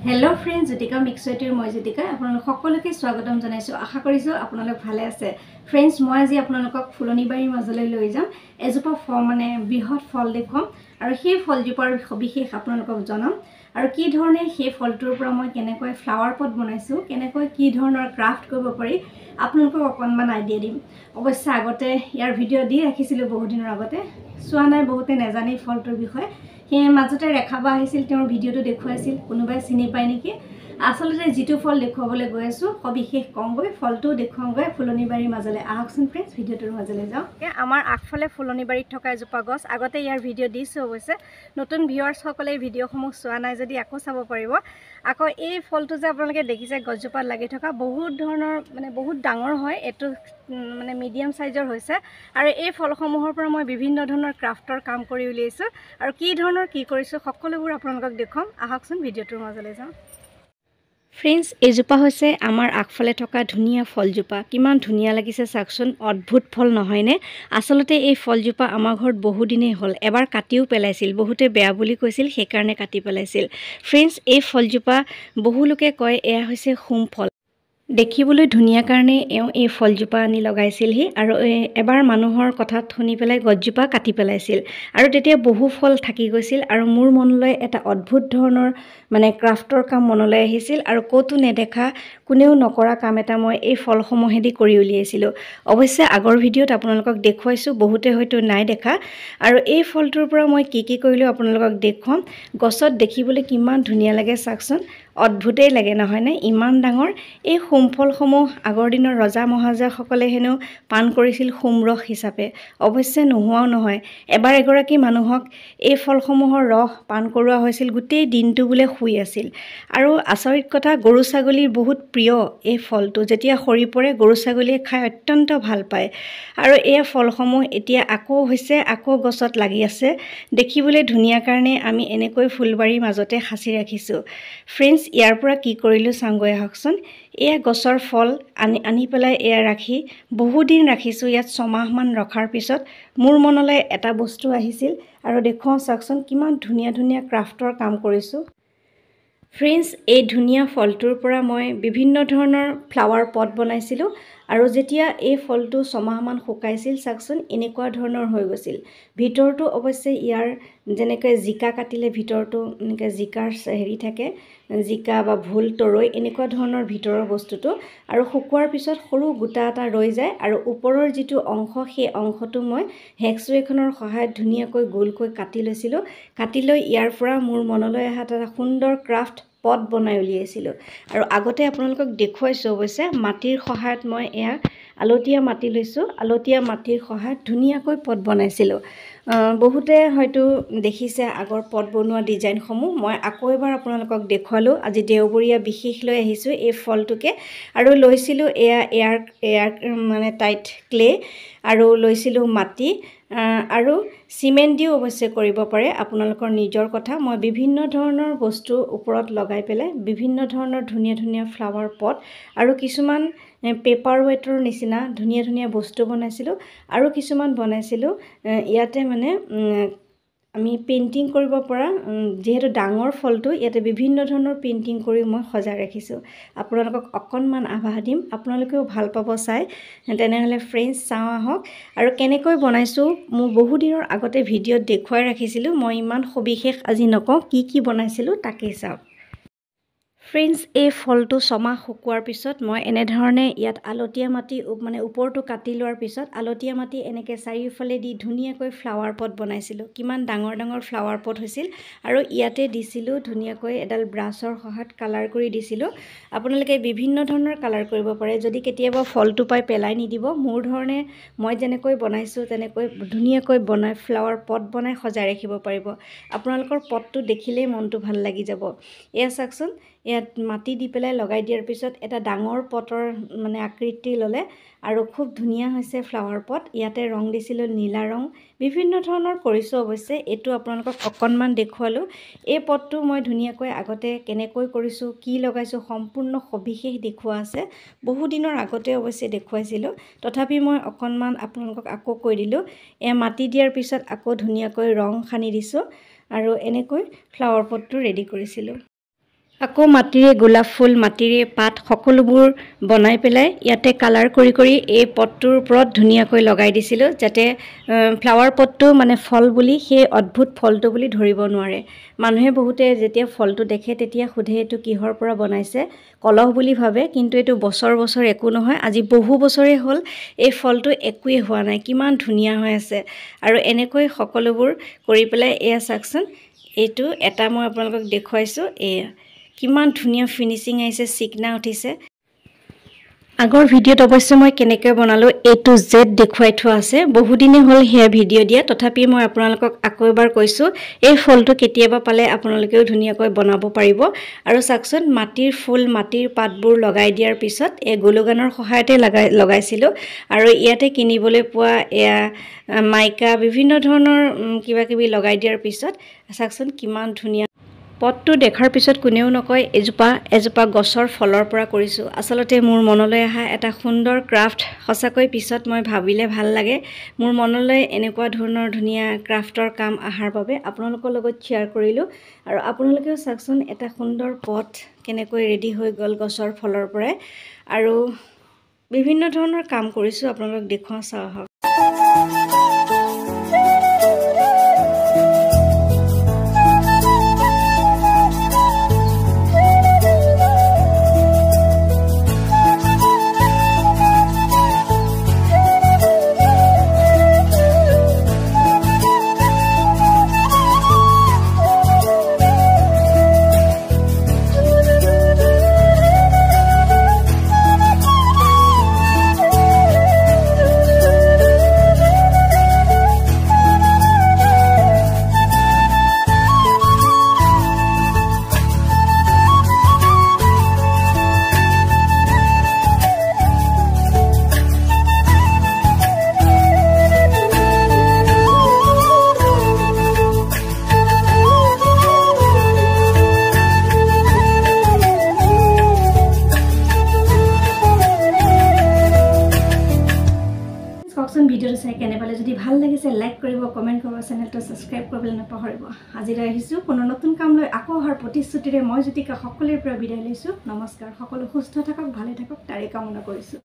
Hello friends Jyotika मिक्सवेटिर मैं ज्योतिका आपनालोक सकलोके स्वागतम जनाइছো आशा करिছো आपनालोक भाले আছে फ्रेंड्स মই আজি आपनालोকক ফুলনিবাৰীৰ মাজলৈ লৈ যাম এজোপা ফল মানে বৃহৎ ফল দেখুৱাম আৰু সেই ফলজোপাৰ বিশেষ आपनालोকক জনাম আৰু কি ধৰণে সেই ফলটোৰ পৰা মই কেনেকৈ ফ্লাৱাৰ পট বনাইছো কেনেকৈ কি ধৰণৰ ক্ৰাফট কৰিব পাৰি आपनालोকক অকনমান আইডিয়া দিম অৱশ্যে আগতে ইয়াৰ ভিডিও দি ৰাখিছিলো বহুত দিনৰ আগতে চোৱা নাই বহুতে নেজানে ফলটোৰ বিষয়ে হে মাজতে ৰেখাবা আহিছিল তেওঁৰ ভিডিওটো দেখুৱাইছিল কোনোবাই চিনি পায় নেকি আসলতে জিতু ফল দেখুৱাবলৈ গৈ আছো সবিশেষ কমগৈ ফলটো দেখুৱামগৈ ফুলনিবাৰীৰ মাজলৈ আহকচোন ফ্ৰেন্ডছ ভিডিওটোৰ মাজলৈ যাও আমাৰ আগফালে ফুলনিবাৰীত থকা এজোপা গছ আগতে ইয়াৰ ভিডিও দিছো অৱশ্যে নতুন ভিউৱাৰ্ছ সকলে ভিডিওসমূহ চোৱা নাই যদি আকৌ চাব পাৰিব আকৌ এই ফলটো যে আপোনালোকে দেখিছে গছজোপাত লাগি থকা বহুত ধৰণৰ মানে বহুত ডাঙৰ হয় এটো মানে মিডিয়াম সাইজৰ হৈছে আৰু এই ফলসমূহৰ পৰা মই বিভিন্ন ধৰণৰ ক্ৰাফটৰ কাম কৰি উলিয়াইছো আৰু কি ধৰণৰ কি কৰিছো সকলোবোৰ আপোনালোকক দেখুৱাম আহকচোন ভিডিওটোৰ মাজলৈ যাও फ्रेंड्स एजोपा হৈছে আমাৰ আগফালে থকা ধুনিয়া ফলজোপা কিমান ধুনিয়া লাগিছে চাকচোন অদ্ভুত ফল নহয়নে আসলতে এই ফলজোপা আমাৰ ঘৰত বহু দিনে হ'ল এবাৰ কাটিও পেলাইছিল বহুতে বেয়া বুলি কৈছিল সেই কাৰণে কাটি পেলাইছিল फ्रेंड्स এই ফলজোপা বহু লোকে কয় এয়া হৈছে হোম ফল দেখিবলৈ ধুনিয়া কাৰণে এই ফলজোপা আনি লগাইছিলহি আৰু এবাৰ মানুহৰ কথাত শুনি পেলাই গছজোপা কাটি পেলাইছিল আৰু তেতিয়া বহু ফল থাকি গৈছিল আৰু মোৰ মনলৈ এটা অদ্ভুত ধৰণৰ মানে ক্ৰাফটৰ কাম মনলৈ আহিছিল আৰু কতো নেদেখা কোনেও নকৰা কাম এটা মই এই ফলসমূহেদি কৰি উলিয়াইছিলো অৱশ্যে আগৰ ভিডিওত আপোনালোকক দেখুৱাইছো বহুতে হয়তো নাই দেখা আৰু এই ফলটোৰ পৰা মই কি কৰিলো আপোনালোকক দেখুৱাম গছত দেখিবলৈ কিমান ধুনিয়া লাগে চাকচোন অদ্ভুতেই লাগে নহয় নে ইমান ডাঙৰ এই হোমফলসমূহ আগৰ দিনৰ ৰজা মহাজা সকলে হেনো পান কৰিছিল হোমৰস হিচাপে অৱশ্যে নোহোৱাও নহয় এবাৰ এগৰাকী মানুহক এই ফলসমূহৰ ৰস পান কৰোৱা হৈছিল গোটেই দিনটো বুলে শুই আছিল আৰু আচৰিত কথা গৰু ছাগলীৰ বহুত প্ৰিয় এই ফলটো যেতিয়া খৰি পৰে গৰু ছাগলীয়ে খাই অত্যন্ত ভাল পায় আৰু এই ফলসমূহ এতিয়া আকৌ হৈছে আকৌ গছত লাগি আছে দেখিবলৈ ধুনিয়া কাৰণে আমি এনেকৈ ফুলবাৰীৰ মাজতে সাঁচি ৰাখিছো फ्रेंड्स ইয়াৰ পৰা কি কৰিলো চাংগৈ আহকচোন এয়া গছৰ ফল আনি পেলাই এয়া ৰাখি বহু দিন ৰাখিছো ইয়াত 6 মাহ মান ৰখাৰ পিছত মোৰ মনলৈ এটা বস্তু আহিছিল আৰু দেখুৱাও চাকচোন কিমান ধুনিয়া ধুনিয়া ক্ৰাফটৰ কাম কৰিছো फ्रेंड्स এই ধুনিয়া ফলটোৰ পৰা মই বিভিন্ন ধৰণৰ ফ্লাৱাৰ পট বনাইছিলো আৰু যেতিয়া এই ফলটো 6 মাহ মান শুকাইছিল চাকচোন এনেকুৱা ধৰণৰ হৈ গৈছিল ভিতৰটো অৱশ্যে ইয়াৰ যেনেকৈ জিকা কাটিলে ভিতৰটো এনেকৈ জিকাৰ হেৰি থাকে জিকা বা ভুল তৰৈ এনেকুৱা ধৰণৰ ভিতৰৰ বস্তুটো আৰু শুকুৱাৰ পিছত সৰু গুটা এটা ৰৈ যায় আৰু ওপৰৰ যিটো অংশ সেই অংশটো মই হেক্সু এখনৰ সহায়ত ধুনিয়াকৈ গোলকৈ কাটি লৈছিলো কাটি লৈ ইয়াৰ পৰা মোৰ মনলৈ আহা এটা সুন্দৰ ক্ৰাফট পট বনাই উলিয়াইছিলো আৰু আগতে আপোনালোকক দেখুৱাইছো অৱশ্যে মাটিৰ সহায়ত মই এয়া আলতীয়া মাটি লৈছো আলতীয়া মাটিৰ সহায়ত ধুনিয়াকৈ পট বনাইছিলো বহুতে হয়তো দেখিছে আগৰ পট বনোৱা ডিজাইনসমূহ মই আকৌ এবাৰ আপোনালোকক দেখুৱালো আজি দেওবৰীয়া বিশেষ লৈ আহিছো এই ফলটোকে আৰু লৈছিলো এয়াৰ মানে টাইট ক্লে আৰু লৈছিলো মাটি আৰু সিমেন্ট দিও অৱশ্যে কৰিব পাৰে আপোনালোকৰ নিজৰ কথা মই বিভিন্ন ধৰণৰ বস্তু ওপৰত লগাই পেলাই বিভিন্ন ধৰণৰ ধুনিয়া ধুনিয়া ফ্লাৱাৰ পট আৰু কিছুমান পেপাৰ ৱেটৰ নিচিনা ধুনিয়া ধুনিয়া বস্তু বনাইছিলো আৰু কিছুমান বনাইছিলো ইয়াতে মানে আমি পেইন্টিং কৰিব পৰা যেহেতু ডাঙৰ ফলটো ইয়াতে বিভিন্ন ধৰণৰ পেইন্টিং কৰি মই সজাই ৰাখিছো আপোনালোকক অকনমান আভাস দিম আপোনালোকেও ভাল পাব চাই তেনেহলে फ्रेंड्स চাও আহক আৰু কেনেকৈ বনাইছো মই বহু দিনৰ আগতে ভিডিওত দেখুৱাই ৰাখিছিলো মই ইমান সবিশেষ আজি নকওঁ কি বনাইছিলো তাকে চাওক फ्रेंड्स এই ফলটো 6 মাহ শুকুৱাৰ পিছত মই এনে ধৰণে ইয়াত আলতীয়া মাটি মানে ওপৰটো কাটি লোৱাৰ পিছত আলতীয়া মাটি এনেকৈ চাৰিওফালে দি ধুনিয়াকৈ ফ্লাৱাৰ পট বনাইছিলো কিমান ডাঙৰ ডাঙৰ ফ্লাৱাৰ পট হৈছিল আৰু ইয়াতে দিছিলো ধুনিয়াকৈ এডাল ব্ৰাছৰ সহায়ত কালাৰ কৰি দিছিলো আপোনালোকে বিভিন্ন ধৰণৰ কালাৰ কৰিব পাৰে যদি কেতিয়াবা ফলটো পাই পেলাই নিদিব মোৰ ধৰণে মই যেনেকৈ বনাইছো তেনেকৈ ধুনিয়াকৈ বনাই ফ্লাৱাৰ পট বনাই সজাই ৰাখিব পাৰিব আপোনালোকৰ পটটো দেখিলেই মনটো ভাল লাগি যাব এয়া চাকচোন ইয়াত মাটি দি পেলাই লগাই দিয়াৰ পিছত এটা ডাঙৰ পটৰ মানে আকৃতি ললে আৰু খুব ধুনিয়া হৈছে ফ্লাৱাৰ পট ইয়াতে ৰং দিছিলো নীলা ৰং বিভিন্ন ধৰণৰ কৰিছো অৱশ্যে এটো আপোনালোকক অকনমান দেখুৱালো এই পটটো মই ধুনিয়াকৈ আগতে কেনেকৈ কৰিছো কি লগাইছো সম্পূৰ্ণ সবিশেষ দেখুৱা আছে বহু দিনৰ আগতে অৱশ্যে দেখুৱাইছিলো তথাপি মই অকনমান আপোনালোকক আকৌ কৈ দিলো এ মাটি দিয়াৰ পিছত আকৌ ধুনিয়াকৈ ৰং খানি দিছো আৰু এনেকৈ ফ্লাৱাৰ পটটো ৰেডি কৰিছিলো আকৌ মাটিৰে গোলাপ ফুল মাটিৰে পাত সকলোবোৰ বনাই পেলাই ইয়াতে কালাৰ কৰি কৰি এই পটটোৰ ওপৰত ধুনীয়াকৈ লগাই দিছিলোঁ যাতে ফ্লাৱাৰ পটটো মানে ফল বুলি সেই অদ্ভুত ফলটো বুলি ধৰিব নোৱাৰে। মানুহে বহুতে যেতিয়া ফলটো দেখে তেতিয়া সোধে এইটো কিহৰ পৰা বনাইছে, কলহ বুলি ভাবে, কিন্তু এইটো বছৰ বছৰ একো নহয়। আজি বহু বছৰেই হ'ল এই ফলটো একোৱেই হোৱা নাই, কিমান ধুনীয়া হৈ আছে। আৰু এনেকৈ সকলোবোৰ কৰি পেলাই এয়া চাওকচোন, এইটো এটা মই আপোনালোকক দেখুৱাইছোঁ, এয়া কিমান ধুনীয়া ফিনিচিং আহিছে, চিকনা উঠিছে। আগৰ ভিডিঅ'ত অৱশ্যে মই কেনেকৈ বনালোঁ A to Z দেখুৱাই থোৱা আছে, বহুদিনে হ'ল সেয়া ভিডিঅ' দিয়া, তথাপি মই আপোনালোকক আকৌ এবাৰ কৈছোঁ এই ফলটো কেতিয়াবা পালে আপোনালোকেও ধুনীয়াকৈ বনাব পাৰিব। আৰু চাওকচোন মাটিৰ ফুল মাটিৰ পাতবোৰ লগাই দিয়াৰ পিছত এই গ্লুগানৰ সহায়তে লগাইছিলোঁ। আৰু ইয়াতে কিনিবলৈ পোৱা এয়া মাইকা বিভিন্ন ধৰণৰ কিবা কিবি লগাই দিয়াৰ পিছত চাওকচোন কিমান ধুনীয়া। পটটো দেখাৰ পিছত কোনেও নকয় এজোপা গছৰ ফলৰ পৰা কৰিছোঁ। আচলতে মোৰ মনলৈ অহা এটা সুন্দৰ ক্ৰাফ্ট, সঁচাকৈ পিছত মই ভাবিলে ভাল লাগে। মোৰ মনলৈ এনেকুৱা ধৰণৰ ধুনীয়া ক্ৰাফ্টৰ কাম অহাৰ বাবে আপোনালোকৰ লগত শ্বেয়াৰ কৰিলোঁ। আৰু আপোনালোকেও চাওকচোন এটা সুন্দৰ পট কেনেকৈ ৰেডি হৈ গ'ল গছৰ ফলৰ পৰাই। আৰু বিভিন্ন ধৰণৰ কাম কৰিছোঁ, আপোনালোকক দেখুৱাওঁ চাওঁ আহক। ভিডিঅ'টো চাই কেনে পালে, যদি ভাল লাগিছে লাইক কৰিব, কমেণ্ট কৰিব, চেনেলটো ছাবস্ক্ৰাইব কৰিবলৈ নাপাহৰিব। আজিলৈ আহিছোঁ কোনো নতুন কাম লৈ, আকৌ অহাৰ প্ৰতিশ্ৰুতিৰে মই জ্যোতিকা সকলোৰে পৰা বিদায় লৈছোঁ। নমস্কাৰ। সকলো সুস্থ থাকক, ভালে থাকক তাৰে কামনা কৰিছোঁ।